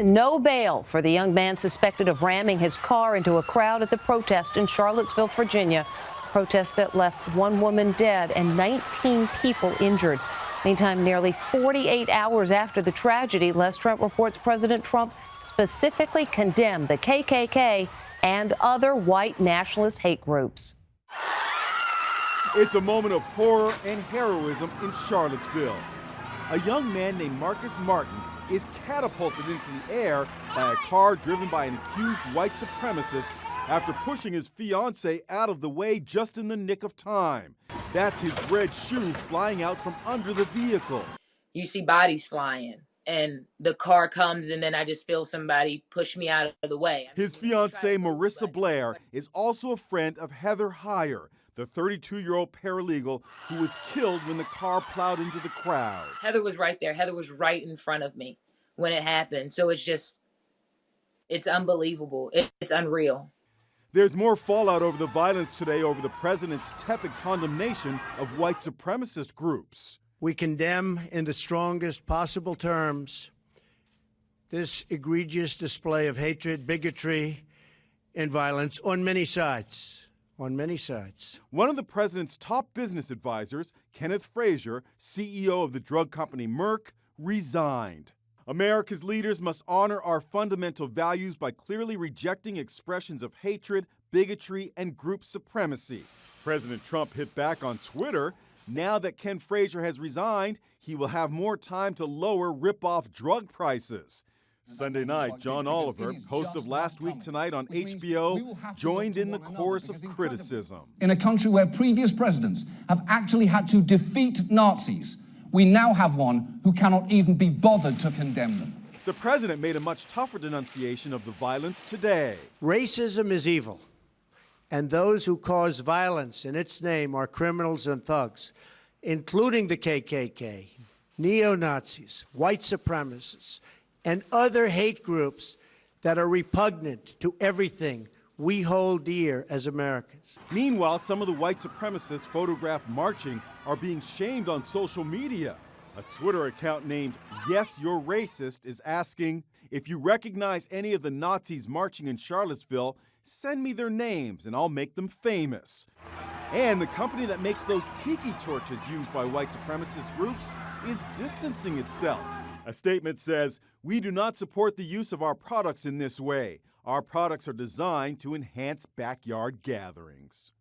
No bail for the young man suspected of ramming his car into a crowd at the protest in Charlottesville, Virginia. Protest that left one woman dead and 19 people injured. Meantime, nearly 48 hours after the tragedy, Les Trent reports President Trump specifically condemned the KKK and other white nationalist hate groups. It's a moment of horror and heroism in Charlottesville. A young man named Marcus Martin is catapulted into the air by a car driven by an accused white supremacist after pushing his fiance out of the way just in the nick of time. That's his red shoe flying out from under the vehicle. You see bodies flying, and the car comes, and then I just feel somebody push me out of the way. His fiancée, Marissa Blair, is also a friend of Heather Heyer, the 32-year-old paralegal who was killed when the car plowed into the crowd. Heather was right there. Heather was right in front of me when it happened. So it's unbelievable. It's unreal. There's more fallout over the violence today over the president's tepid condemnation of white supremacist groups. We condemn in the strongest possible terms this egregious display of hatred, bigotry, and violence on many sides. On many sides. One of the president's top business advisors, Kenneth Frazier, CEO of the drug company Merck, resigned. America's leaders must honor our fundamental values by clearly rejecting expressions of hatred, bigotry, and group supremacy. President Trump hit back on Twitter. Now that Ken Frazier has resigned, he will have more time to lower rip-off drug prices. Sunday night, John Oliver, host of Last Week Tonight on HBO, joined in the chorus of criticism. In a country where previous presidents have actually had to defeat Nazis, we now have one who cannot even be bothered to condemn them. The president made a much tougher denunciation of the violence today. Racism is evil, and those who cause violence in its name are criminals and thugs, including the KKK, neo-Nazis, white supremacists, and other hate groups that are repugnant to everything we hold dear as Americans. Meanwhile, some of the white supremacists photographed marching are being shamed on social media. A Twitter account named Yes, You're Racist is asking, if you recognize any of the Nazis marching in Charlottesville, send me their names and I'll make them famous. And the company that makes those tiki torches used by white supremacist groups is distancing itself. A statement says, we do not support the use of our products in this way. Our products are designed to enhance backyard gatherings.